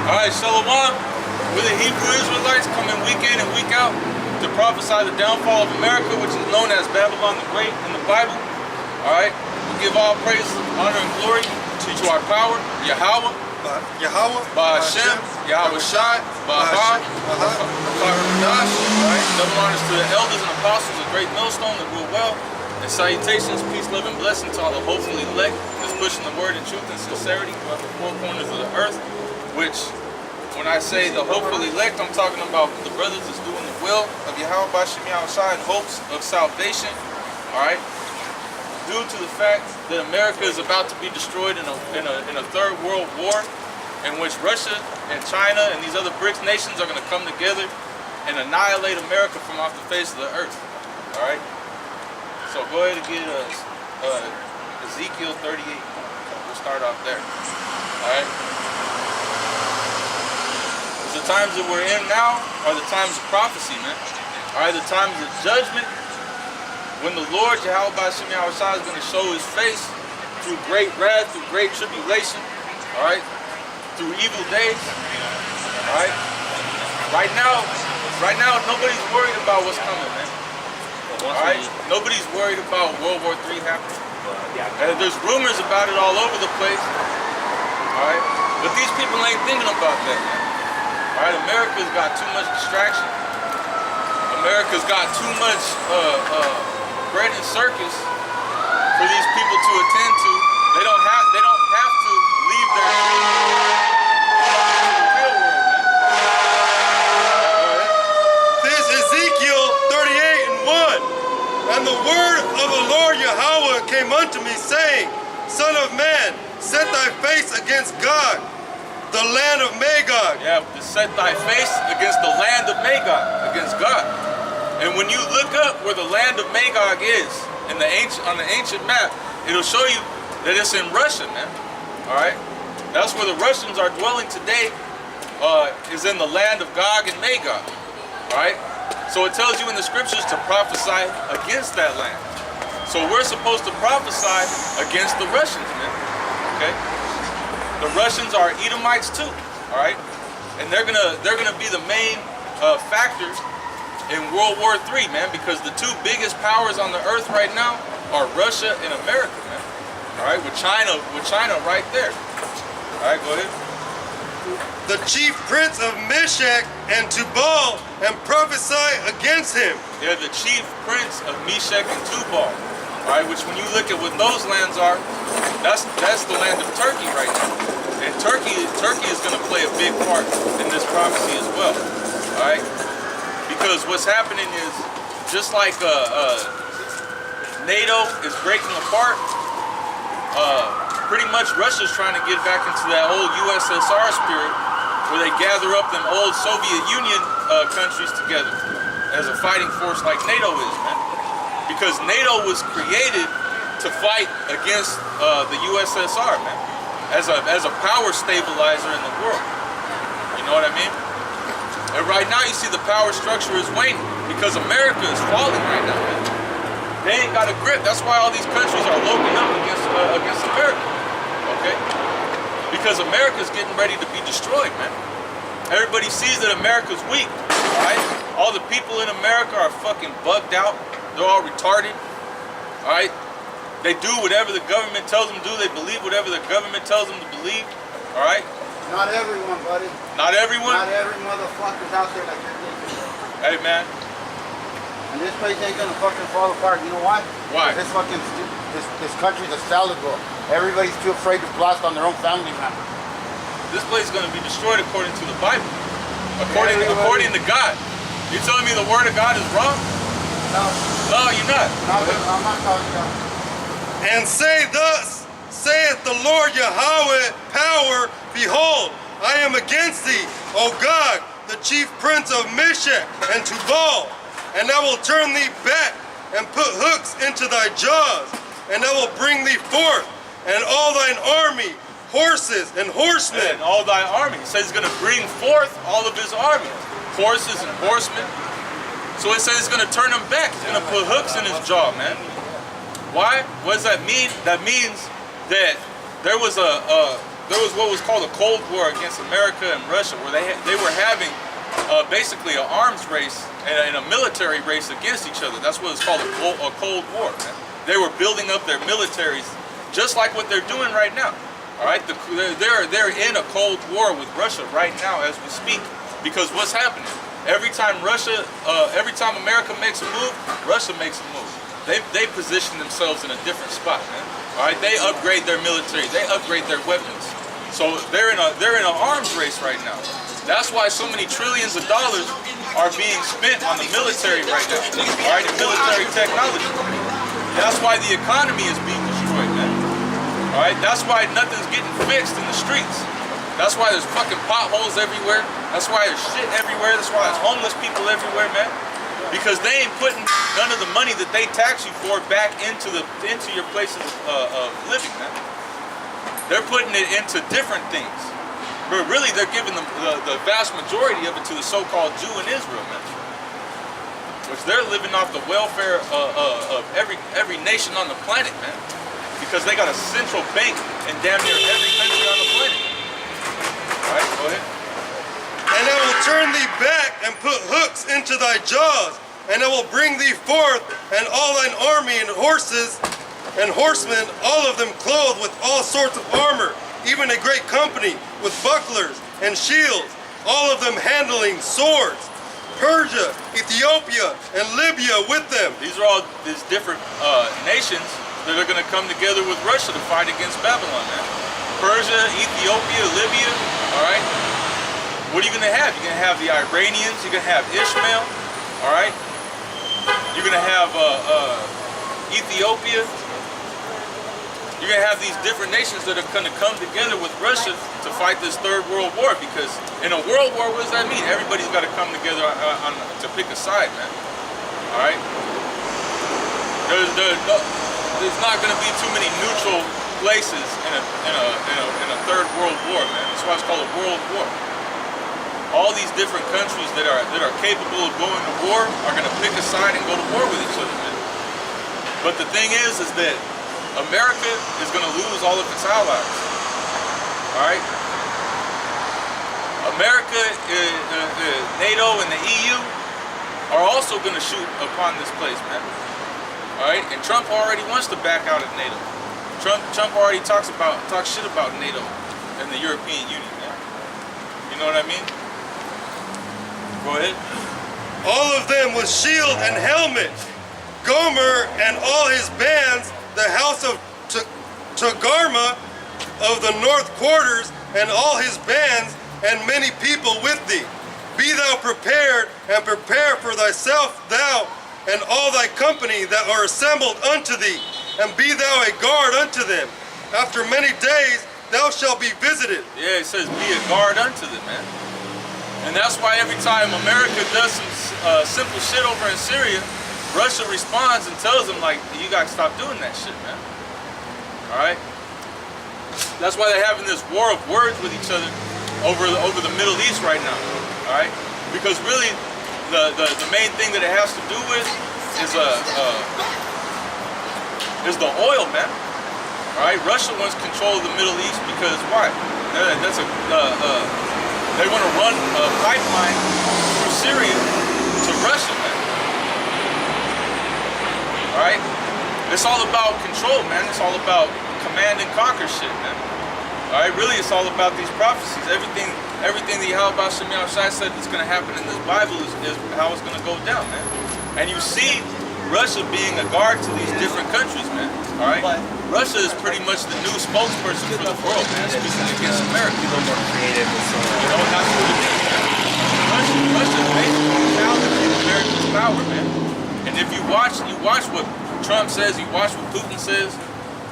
Alright, Shalom. We're the Hebrew Israelites coming week in and week out to prophesy the downfall of America, which is known as Babylon the Great in the Bible. Alright, we give all praise, honor, and glory to our power, Yahweh, by Hashem, Yahweh Shai, by Ha, alright, double honors to the elders and apostles, a great millstone that rule well. And salutations, peace, love, and blessing to all the hopefully elect that's pushing the word in truth and sincerity throughout the four corners of the earth. Which, when I say the hopefully elect, I'm talking about the brothers that's doing the will of Yahweh B'Shem Yahweh Shai in hopes of salvation. Alright? Due to the fact that America is about to be destroyed in a third world war, in which Russia and China and these other BRICS nations are going to come together and annihilate America from off the face of the earth. Alright? So go ahead and get Ezekiel 38. We'll start off there. Alright? The times that we're in now are the times of prophecy, man. Alright, the times of judgment, when the Lord, Yahweh B'Shem Yahweh Shai, is going to show his face through great wrath, through great tribulation, alright, through evil days. Alright? Right now, nobody's worried about what's coming, man. Alright? Nobody's worried about World War III happening. And there's rumors about it all over the place. Alright? But these people ain't thinking about that, man. Alright, America's got too much distraction. America's got too much bread and circus for these people to attend to. They don't have to leave their real world, man. This is Ezekiel 38 and 1. And the word of the Lord Yahweh came unto me, saying, Son of man, set thy face against Gog, the land of Magog. Yeah, to set thy face against the land of Magog, against God. And when you look up where the land of Magog is on the ancient map, it'll show you that it's in Russia, man. Alright? That's where the Russians are dwelling today, is in the land of Gog and Magog. Alright? So it tells you in the scriptures to prophesy against that land. So we're supposed to prophesy against the Russians, man. Okay? The Russians are Edomites too, all right, and they're gonna be the main factors in World War III, man, because the two biggest powers on the earth right now are Russia and America, man. All right, with China right there. All right, go ahead. The chief prince of Meshach and Tubal, and prophesy against him. They're the chief prince of Meshach and Tubal. All right, which when you look at what those lands are, that's the land of Turkey right now. And Turkey is going to play a big part in this prophecy as well. All right, because what's happening is just like NATO is breaking apart. Pretty much Russia's trying to get back into that old USSR spirit, where they gather up them old Soviet Union countries together as a fighting force like NATO is, man. Because NATO was created to fight against the USSR, man, as a power stabilizer in the world. You know what I mean? And right now you see the power structure is waning because America is falling right now, man. They ain't got a grip. That's why all these countries are loading up against America. Okay? Because America's getting ready to be destroyed, man. Everybody sees that America's weak, right? All the people in America are fucking bugged out. They're all retarded, all right? They do whatever the government tells them to do. They believe whatever the government tells them to believe, all right? Not everyone, buddy. Not everyone? Not every motherfucker's out there like you're thinking. Hey, man. And this place ain't gonna fucking fall apart. You know why? Why? This fucking this country's a salad bowl. Everybody's too afraid to blast on their own family member. This place is going to be destroyed according to the Bible. According to God. You telling me the word of God is wrong? No. No, you're not. I'm not calling you out. And say thus, saith the Lord Yahweh, power, behold, I am against thee, O Gog, the chief prince of Meshach and Tubal, and I will turn thee back and put hooks into thy jaws, and I will bring thee forth, and all thine army, horses and horsemen. And all thy army. He says he's going to bring forth all of his army, horses and horsemen. So it says he's going to turn them back. He's going to put hooks in his jaw, man. Why? What does that mean? That means that there was what was called a Cold War against America and Russia, where they were having basically an arms race and a military race against each other. That's what it's called, a Cold War, man. They were building up their militaries just like what they're doing right now. All right, they're in a Cold War with Russia right now as we speak, because what's happening? Every time America makes a move, Russia makes a move. They position themselves in a different spot, man. All right, they upgrade their military, they upgrade their weapons. So they're in an arms race right now. That's why so many trillions of dollars are being spent on the military right now. All right, the military technology. That's why the economy is being destroyed, man. All right, that's why nothing's getting fixed in the streets. That's why there's fucking potholes everywhere. That's why there's shit everywhere. That's why there's homeless people everywhere, man. Because they ain't putting none of the money that they tax you for back into your places of living, man. They're putting it into different things. But really, they're giving the vast majority of it to the so-called Jew in Israel, man. Which they're living off the welfare of every nation on the planet, man. Because they got a central bank in damn near every country on the planet. All right, go ahead. And I will turn thee back and put hooks into thy jaws, and I will bring thee forth, and all thine army and horses and horsemen, all of them clothed with all sorts of armor, even a great company with bucklers and shields, all of them handling swords. Persia, Ethiopia, and Libya with them. These are all these different nations that are going to come together with Russia to fight against Babylon, man. Persia, Ethiopia, Libya, all right? What are you going to have? You're going to have the Iranians, you're going to have Ishmael, all right? You're going to have Ethiopia. You're going to have these different nations that are going to come together with Russia to fight this third world war, because in a world war, what does that mean? Everybody's got to come together to pick a side, man, all right? There's not going to be too many neutral places in a third world war, man. That's why it's called a world war. All these different countries that are capable of going to war are going to pick a side and go to war with each other, man. But the thing is that America is going to lose all of its allies. All right. America, NATO, and the EU are also going to shoot upon this place, man. All right, and Trump already wants to back out of NATO. Trump already talks shit about NATO and the European Union, man. You know what I mean? Go ahead. All of them with shield and helmet. Gomer and all his bands, the house of Togarmah of the north quarters, and all his bands, and many people with thee. Be thou prepared, and prepare for thyself, thou and all thy company that are assembled unto thee, and be thou a guard unto them. After many days thou shalt be visited. Yeah, it says be a guard unto them, man. And that's why every time America does some simple shit over in Syria, Russia responds and tells them, like, you gotta stop doing that shit, man. All right? That's why they're having this war of words with each other over the Middle East right now. All right? Because really, the main thing that it has to do with is the oil, man. All right? Russia wants control of the Middle East because why? They want to run a pipeline through Syria to Russia, man. All right? It's all about control, man. It's all about command and conquer shit, man. All right? Really, it's all about these prophecies. Everything the Yahweh Shem Yahushai said that's going to happen in this Bible is how it's going to go down, man. And you see Russia being a guard to these different countries, man. All right? Russia is pretty much the new spokesperson for the world, man, speaking against America. You know, that's what it is, man. Russia is basically challenging America's power, man. And if you watch what Trump says, you watch what Putin says,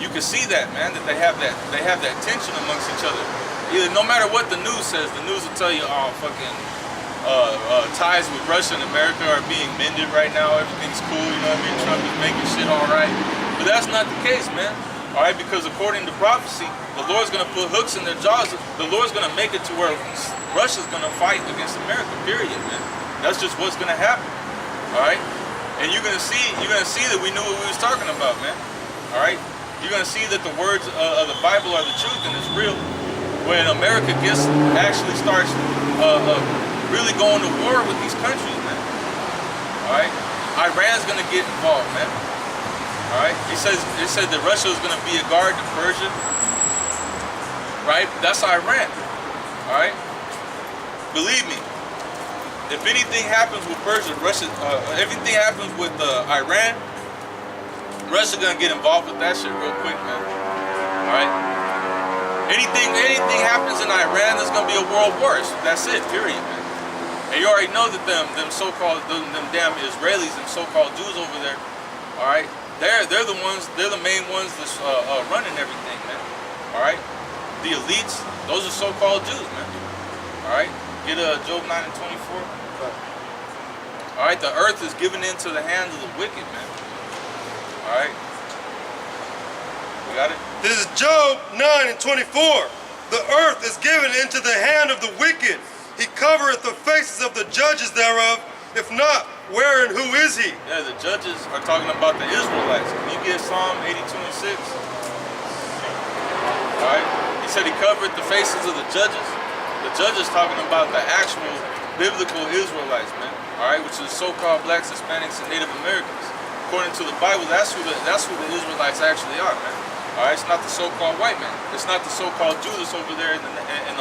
you can see that, man, that they have that tension amongst each other. Either, no matter what the news says, the news will tell you, oh, fucking ties with Russia and America are being mended right now. Everything's cool, you know what I mean? Trump is making shit all right. But that's not the case, man. All right, because according to prophecy, the Lord's going to put hooks in their jaws. The Lord's going to make it to where Russia's going to fight against America, period, man. That's just what's going to happen. All right? And you're going to see that we knew what we was talking about, man. All right, you're gonna see that the words of the Bible are the truth and it's real. When America actually starts really going to war with these countries, man. All right, Iran's gonna get involved, man. All right, it said that Russia is gonna be a guard to Persia. Right, that's Iran. All right, believe me. If anything happens with Persia, Russia, everything happens with Iran, Russia gonna get involved with that shit real quick, man. All right. Anything happens in Iran, there's gonna be a world war. That's it, period, man. And you already know that them so-called them damn Israelis, them so-called Jews over there, all right. They're the main ones that's running everything, man. All right. The elites, those are so-called Jews, man. All right. Get Job 9 and 24. All right, the earth is given into the hands of the wicked, man. All right, we got it. This is Job 9 and 24. The earth is given into the hand of the wicked. He covereth the faces of the judges thereof. If not, where and who is he? Yeah, the judges are talking about the Israelites. Can you get Psalm 82 and 6? All right, he said he covered the faces of the judges. The judges talking about the actual biblical Israelites, man. All right, which is so-called blacks, Hispanics, and Native Americans. According to the Bible, that's who the Israelites actually are, man. All right, it's not the so-called white man. It's not the so-called Judas over there in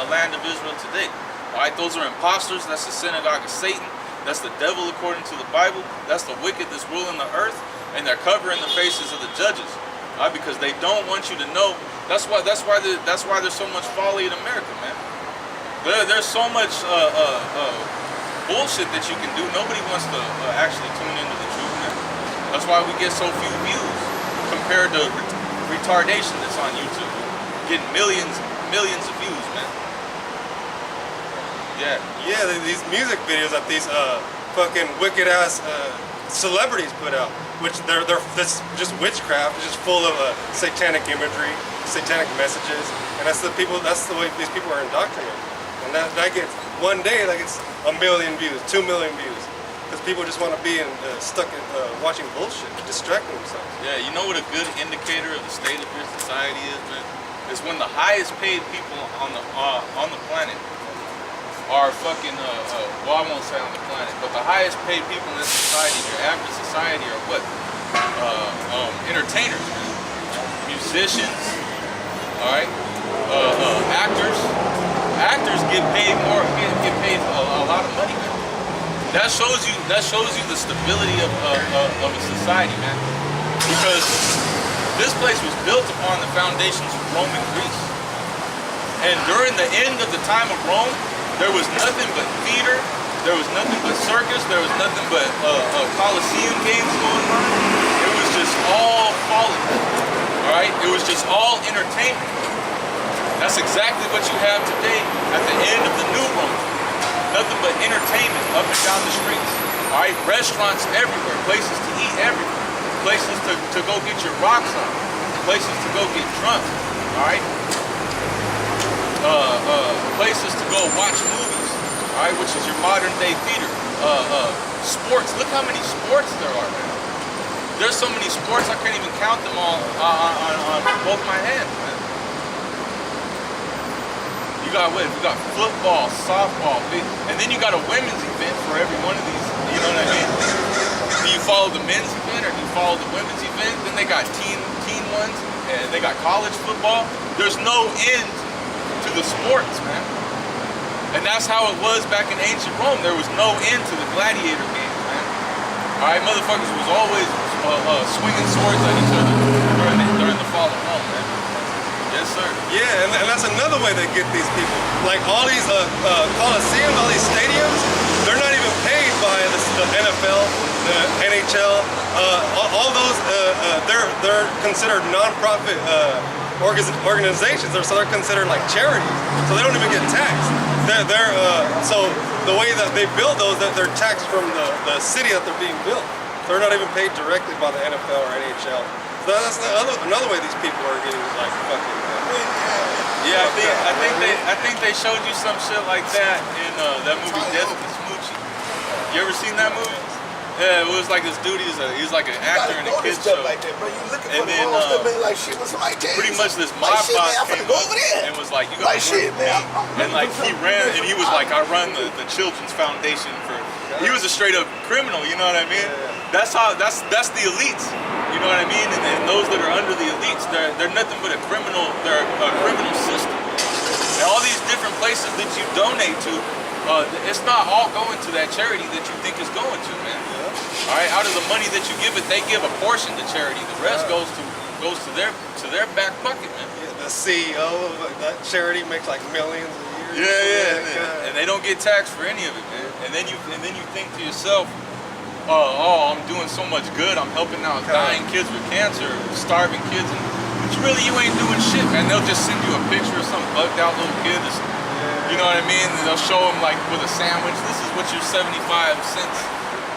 the land of Israel today. All right, those are imposters. That's the synagogue of Satan. That's the devil according to the Bible. That's the wicked that's ruling the earth, and they're covering the faces of the judges, all right, because they don't want you to know. That's why there's so much folly in America, man. There's so much bullshit that you can do. Nobody wants to actually tune into the truth, man. That's why we get so few views compared to retardation that's on YouTube. Getting millions of views, man. Yeah, these music videos that these fucking wicked ass celebrities put out, which that's just witchcraft. It's just full of satanic imagery, satanic messages, and that's the way these people are indoctrinated. And that gets one day like it's 1 million views, 2 million views, because people just want to be stuck in watching bullshit, distracting themselves. Yeah, you know what a good indicator of the state of your society is, man? Is when the highest paid people on the planet are fucking well, I won't say on the planet, but the highest paid people in this society, your average society, are what? Entertainers, man. Musicians, all right, actors. Actors get paid a lot of money, man. That shows you the stability of a society, man. Because this place was built upon the foundations of Roman Greece. And during the end of the time of Rome, there was nothing but theater, there was nothing but circus, there was nothing but Colosseum games going on. It was just all folly, all right? It was just all entertainment. That's exactly what you have today at the end of the new Rome. Nothing but entertainment up and down the streets. All right, restaurants everywhere, places to eat everywhere, places to go get your rocks on, places to go get drunk. All right, places to go watch movies. All right, which is your modern day theater. Sports. Look how many sports there are, man. There's so many sports I can't even count them all on both my hands, man. You got what? You got football, softball, and then you got a women's event for every one of these. You know what I mean? Do you follow the men's event or do you follow the women's event? Then they got teen ones, and they got college football. There's no end to the sports, man. And that's how it was back in ancient Rome. There was no end to the gladiator games, man. All right, motherfuckers was always swinging swords at each other during the fall of Rome, man. Yes, sir. Yeah, and that's another way they get these people. Like all these coliseums, all these stadiums, they're not even paid by the NFL, the NHL, all those. They're considered non-profit organizations, so they're considered like charities. So they don't even get taxed. So the way that they build those, they're taxed from the city that they're being built. They're not even paid directly by the NFL or NHL. So that's another way these people are getting like fucking. Yeah, I think they showed you some shit like that in that movie Death of the Smoochie. You ever seen that movie? Yeah, it was like this dude. He was like an actor in a kids show. Like that, bro. You looking And for the then, wrong stuff, man, like shit was right there. Pretty much this like, mob shit, boss man, I'm came finna go up over there. and was like, "You gotta Like shit, work with man. me." And like he ran, and he was like, "I run the Children's Foundation for." He was a straight up criminal. You know what I mean? That's how. That's the elites. You know what I mean? And those that are under the elites, they're nothing but a criminal. They're a criminal system. And all these different places that you donate to, it's not all going to that charity that you think is going to, man. All right, out of the money that you give it, they give a portion to charity. The rest goes to their back pocket, man. Yeah, the CEO of that charity makes like millions a year. Yeah. And they don't get taxed for any of it, man. And then you think to yourself, oh, I'm doing so much good. I'm helping out dying kids with cancer, starving kids, but you ain't doing shit, man. They'll just send you a picture of some bugged out little kid. You know what I mean? And they'll show them like with a sandwich. This is what your 75 cents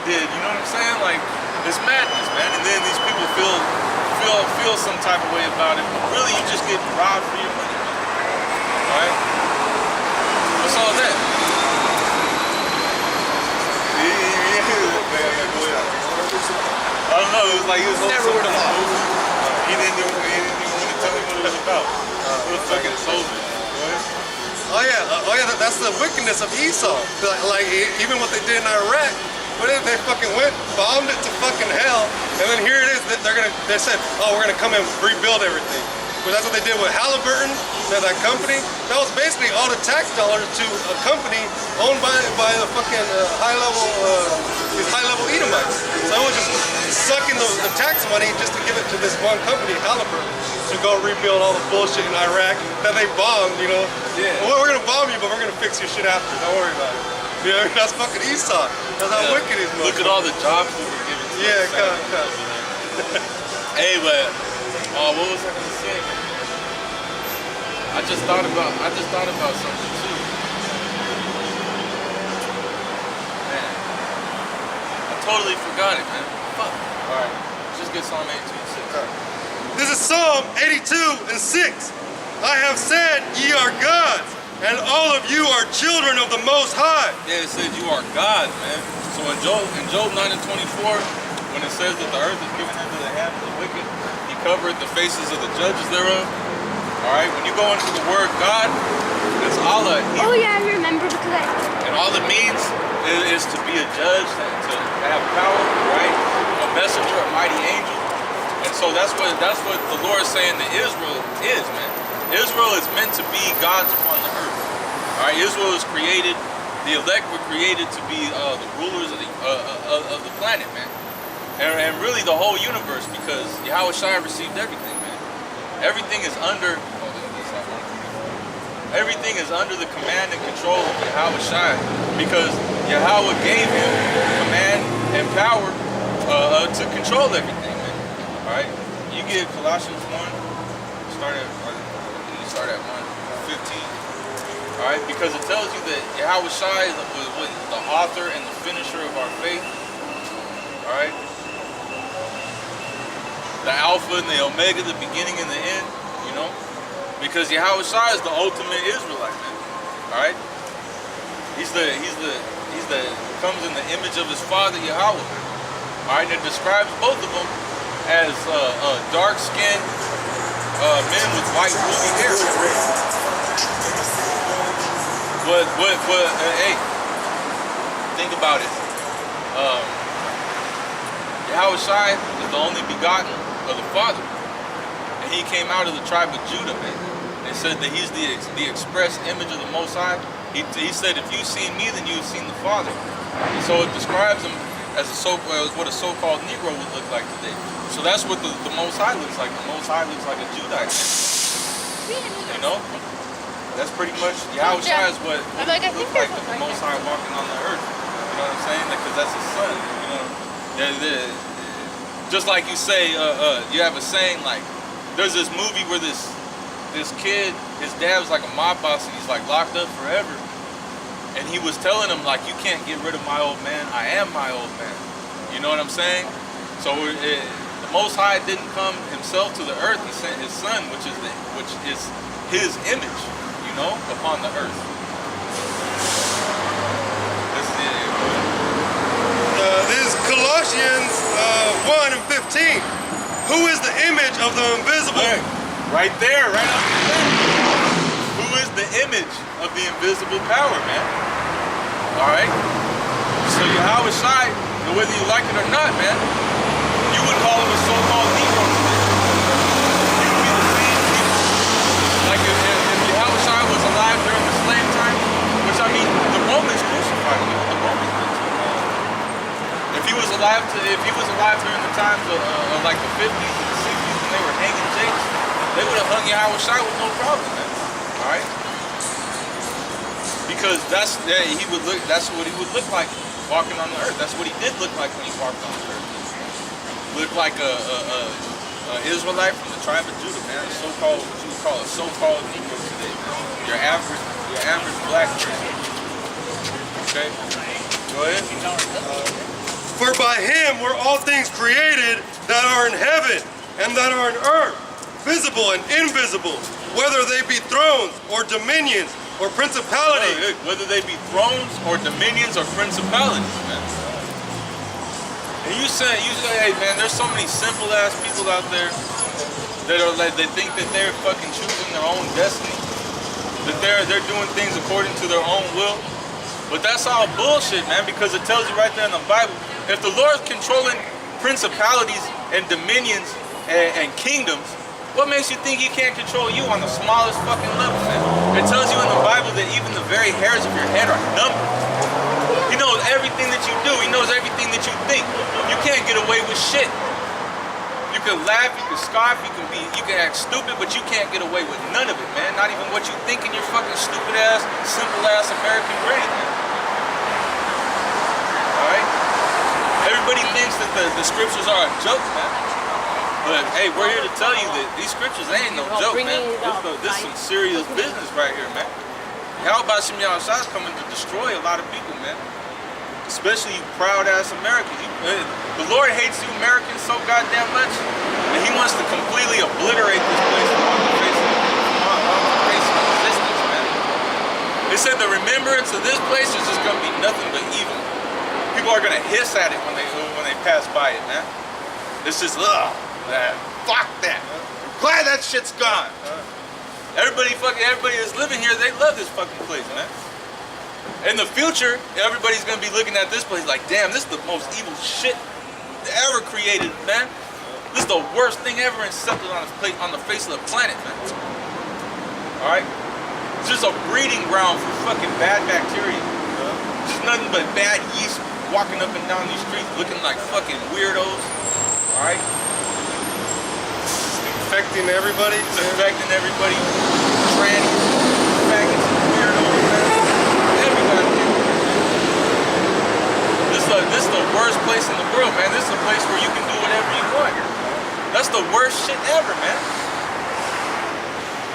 did. You know what I'm saying? Like, it's madness, man. And then these people feel some type of way about it, but really you just get robbed for your money, man. All right? What's all that? I don't know. It was like he was Never would have thought. He didn't even want to tell me what it was about. It was fucking soldiers. Oh yeah, that's the wickedness of Esau. Like even what they did in Iraq, but they fucking went, bombed it to fucking hell, and then here it is. They said, oh, we're gonna come and rebuild everything. But that's what they did with Halliburton, that company. That was basically all the tax dollars to a company owned by the fucking these high-level Edomites. So it was just sucking the tax money just to give it to this one company, Halliburton, to go rebuild all the bullshit in Iraq that they bombed, you know? Yeah. Well, we're gonna bomb you, but we're gonna fix your shit after. Don't worry about it. You know, that's fucking Esau. That's how wicked he's Look at all the jobs that were given to come. Hey, but what was I gonna say? I just thought about something too. Man, I totally forgot it, man. Fuck. All right, just get Psalm 82:6. This is Psalm 82:6. I have said, ye are gods, and all of you are children of the Most High. Yeah, it says you are God, man. So in Job 9:24, when it says that the earth is given into the hands of the wicked, he covered the faces of the judges thereof. All right, when you go into the word God, it's Allah. Oh yeah, I remember because And all it means is to be a judge, to have power, right? A messenger, a mighty angel. And so that's what the Lord is saying that Israel is, man. Israel is meant to be gods upon the earth. All right, Israel is created. The elect were created to be the rulers of the planet, man. And really the whole universe, because Yahweh Shai received everything, man. Everything is under the command and control of Yahweh Shai, because Yahweh gave him command and power to control everything, man. All right, you get Colossians 1. Start at 1:15. All right, because it tells you that Yahweh Shai is the author and the finisher of our faith. All right. The Alpha and the Omega, the beginning and the end, you know? Because Yahweh Shai is the ultimate Israelite, man. Alright? He's comes in the image of his father Yahweh. Alright, and it describes both of them as dark-skinned men with white ruby hair. Hey, think about it. Yahweh Shai is the only begotten of the Father, and he came out of the tribe of Judah, man. They said that he's the express image of the Most High. He said, if you've seen me, then you've seen the Father. And so it describes him as what a so-called Negro would look like today. So that's what the Most High looks like. The Most High looks like a Judite, you know. That's pretty much Yahweh Shai is what it looks like the Most High walking on the earth. You know what I'm saying? Because that's his son. You know. Just like you say, you have a saying like, there's this movie where this kid, his dad was like a mob boss and he's like locked up forever. And he was telling him like, you can't get rid of my old man, I am my old man. You know what I'm saying? So the Most High didn't come himself to the earth, he sent his son, which is his image, you know, upon the earth. This is Colossians 1 and 15. Who is the image of the invisible? Look, right there, right up there. Who is the image of the invisible power, man? All right. So Yahweh Shai, whether you like it or not, man, you would call him a so-called Negro today. He would be the same people. Like if Yahweh Shai was alive during the slave time, which I mean, the Romans crucified him. The Romans did too. If he was alive during the times of like the 50s and the 60s when they were hanging jakes, they would have hung Yahweh Shai with no problem, man. All right. Because that's what he would look like walking on the earth. That's what he did look like when he walked on the earth. Looked like a Israelite from the tribe of Judah, man. So-called, what you would call a so-called Negro today, man. Your average black man. Okay, go ahead. For by him were all things created that are in heaven and that are in earth, visible and invisible, whether they be thrones or dominions or principalities. Look, whether they be thrones or dominions or principalities, man. And you say, hey man, there's so many simple ass people out there that are like, they think that they're fucking choosing their own destiny, that they're doing things according to their own will. But that's all bullshit, man, because it tells you right there in the Bible, if the Lord's controlling principalities and dominions and kingdoms, what makes you think he can't control you on the smallest fucking level, man? It tells you in the Bible that even the very hairs of your head are numbered. He knows everything that you do. He knows everything that you think. You can't get away with shit. You can laugh, you can scoff, you can act stupid, but you can't get away with none of it, man. Not even what you think in your fucking stupid ass, simple ass American brain, man. Alright? Everybody thinks that the scriptures are a joke, man. But hey, we're here to tell you that these scriptures ain't no joke, man. This is some serious business right here, man. How about Shem Yahshua's coming to destroy a lot of people, man? Especially you proud ass Americans. The Lord hates you Americans so goddamn much, and he wants to completely obliterate this place from the face of existence, man. They said the remembrance of this place is just gonna be nothing but evil. People are gonna hiss at it when they pass by it, man. It's just man, fuck that. I'm glad that shit's gone. Everybody that's living here, they love this fucking place, man. In the future, everybody's gonna be looking at this place like, damn, this is the most evil shit ever created, man. This is the worst thing ever incepted on the face of the planet, man. Alright? It's just a breeding ground for fucking bad bacteria. Just nothing but bad yeast walking up and down these streets looking like fucking weirdos. Alright? Infecting everybody. Infecting everybody. Trannies, faggots, weirdos, man. Everybody. This is the worst place in the world, man. This is a place where you can do whatever you want. That's the worst shit ever, man.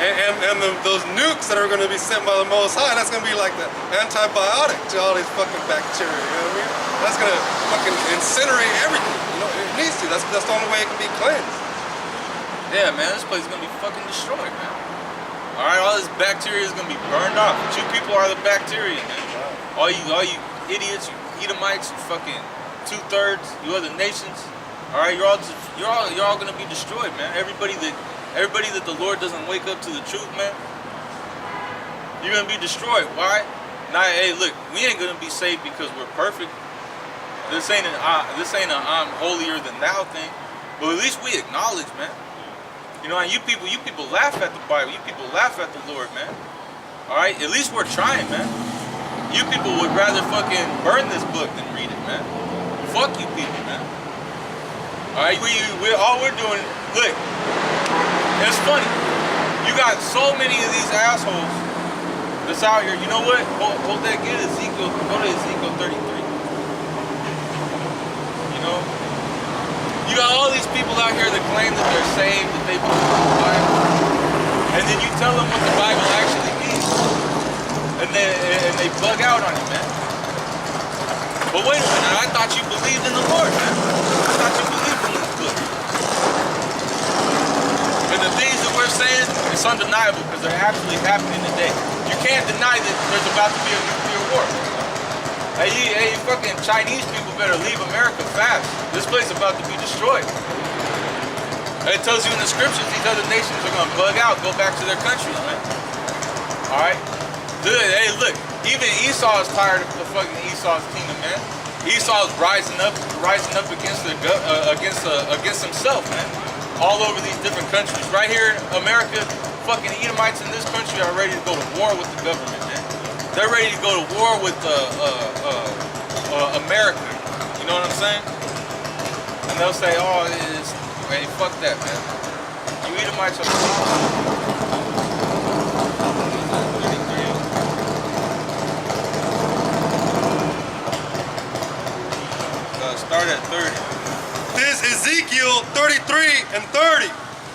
And those nukes that are going to be sent by the Most High, that's going to be like the antibiotic to all these fucking bacteria, you know what I mean? That's going to fucking incinerate everything, you know, it needs to. That's the only way it can be cleansed. Yeah, man, this place is going to be fucking destroyed, man. Alright, all this bacteria is going to be burned off. But you people are the bacteria, man. All you idiots, you Edomites, you fucking 2/3, you other nations. Alright, you're all going to be destroyed, man. Everybody that the Lord doesn't wake up to the truth, man, you're gonna be destroyed. Why? Now, hey, look, we ain't gonna be saved because we're perfect. This ain't a I'm holier than thou thing. But at least we acknowledge, man. You know, and you people laugh at the Bible. You people laugh at the Lord, man. All right, at least we're trying, man. You people would rather fucking burn this book than read it, man. Fuck you people, man. All right, all we're doing. Look. It's funny. You got so many of these assholes that's out here. You know what? Hold that. Get Ezekiel. Go to Ezekiel 33. You know? You got all these people out here that claim that they're saved, that they believe in the Bible. And then you tell them what the Bible actually means. And they bug out on you, man. But wait a minute. I thought you believed in the Lord, man. I thought you believed in this book. And the things that we're saying, it's undeniable because they're actually happening today. You can't deny that there's about to be a nuclear war. Hey, fucking Chinese people better leave America fast. This place is about to be destroyed. It tells you in the scriptures these other nations are gonna bug out, go back to their countries, man. All right. Hey, look. Even Esau is tired of the fucking Esau's kingdom, man. Esau's rising up against against himself, man. All over these different countries. Right here in America, fucking Edomites in this country are ready to go to war with the government, man. They're ready to go to war with America. You know what I'm saying? And they'll say, "Oh, hey, fuck that, man. You Edomites are." Start at 30. This Ezekiel 33 and 30.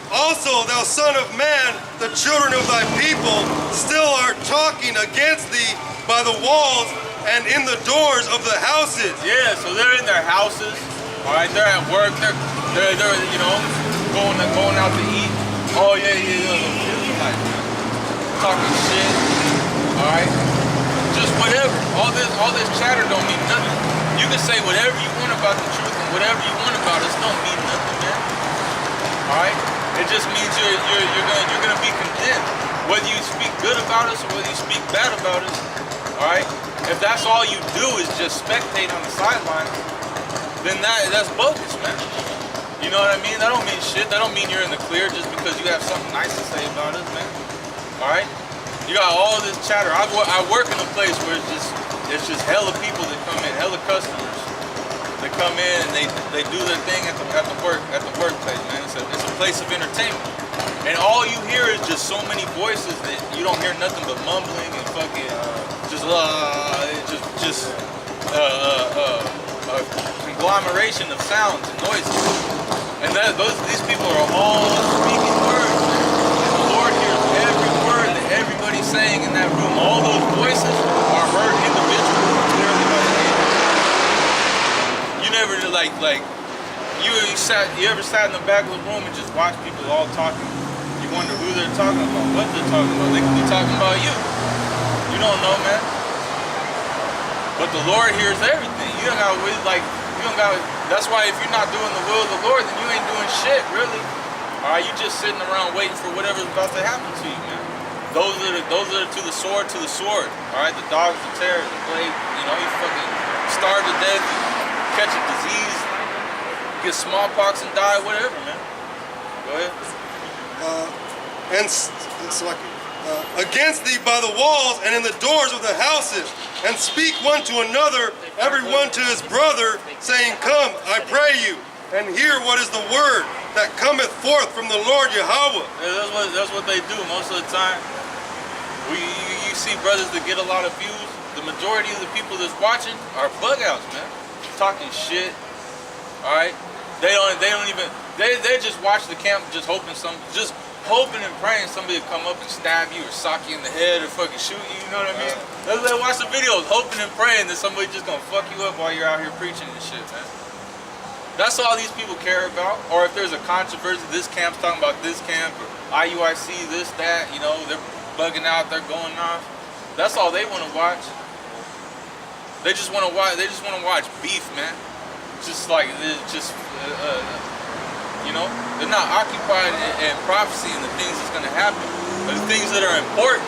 Also, thou son of man, the children of thy people still are talking against thee by the walls and in the doors of the houses. Yeah, so they're in their houses. All right, they're at work. They're you know, going out to eat. Oh yeah, like talking shit. All right, just whatever. All this chatter don't mean nothing. You can say whatever you want about the truth and whatever you want about us don't mean nothing, man. All right, it just means you're gonna be condemned, whether you speak good about us or whether you speak bad about us. All right, if that's all you do is just spectate on the sidelines, then that's bogus, man. You know what I mean? That don't mean shit. That don't mean you're in the clear just because you have something nice to say about us, man. All right, you got all this chatter. I work in a place where it's just hella people that come in, hella customers that come in and they do their thing at the workplace, man. It's a place of entertainment, and all you hear is just so many voices that you don't hear nothing but mumbling and fucking a conglomeration of sounds and noises, and these people are all speaking words, man. And the Lord hears every word that everybody's saying in that room. All those voices are heard individually, clearly by the ear. You never you ever sat in the back of the room and just watched people all talking? You wonder who they're talking about, what they're talking about. They could be talking about you. You don't know, man. But the Lord hears everything. That's why if you're not doing the will of the Lord, then you ain't doing shit, really. All right, you just sitting around waiting for whatever's about to happen to you, man. Those that are to the sword, to the sword. All right, the dogs, the terror, the plague. You know, you fucking starve to death, you catch a disease, get smallpox and die, whatever, man. Go ahead. Against thee by the walls and in the doors of the houses, and speak one to another, every one to his brother, saying, Come, I pray you, and hear what is the word that cometh forth from the Lord Yahweh. Yeah, that's what they do most of the time. You see brothers that get a lot of views. The majority of the people that's watching are bug outs, man. Talking shit. All right. They just watch the camp, just hoping and praying somebody will come up and stab you or sock you in the head or fucking shoot you. You know what I mean? They watch the videos, hoping and praying that somebody just gonna fuck you up while you're out here preaching and shit, man. That's all these people care about. Or if there's a controversy, this camp's talking about this camp, or IUIC, this, that, you know, they're bugging out, they're going off. That's all they want to watch. They just want to watch beef, man. You know, they're not occupied in prophecy and the things that's going to happen, but the things that are important.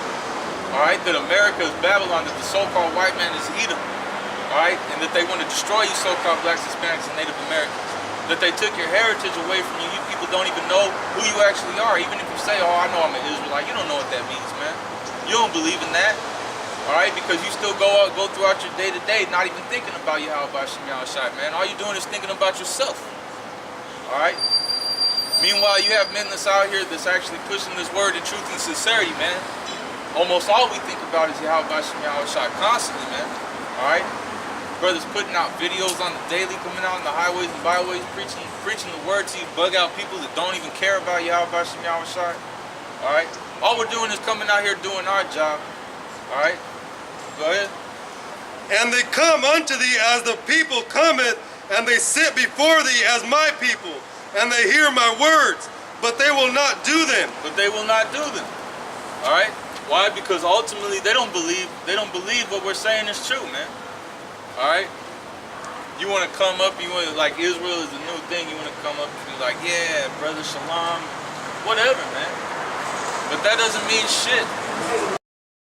All right, that America is Babylon, that the so-called white man is Edom. All right, and that they want to destroy you so-called blacks, Hispanics, and Native Americans. That they took your heritage away from you. You people don't even know who you actually are. Even if you say, oh, I know I'm an Israelite, you don't know what that means, man. You don't believe in that. All right, because you still go throughout your day-to-day not even thinking about Yahweh Shem Yahushai, man. All you're doing is thinking about yourself. All right? Meanwhile, you have men that's out here that's actually pushing this word of truth and sincerity, man. Almost all we think about is Yahweh Shem Yahushai constantly, man. All right? Brothers putting out videos on the daily, coming out on the highways and byways, preaching the word to you, bug out people that don't even care about Yahweh Shem Yahushai. All right? All we're doing is coming out here doing our job. All right? Go ahead. And they come unto thee as the people cometh, and they sit before thee as my people, and they hear my words, but they will not do them. But they will not do them. All right? Why? Because ultimately they don't believe what we're saying is true, man. All right. You want to come up, you want to, like, Israel is the new thing. You want to come up and be like, yeah, brother, shalom, whatever, man. But that doesn't mean shit.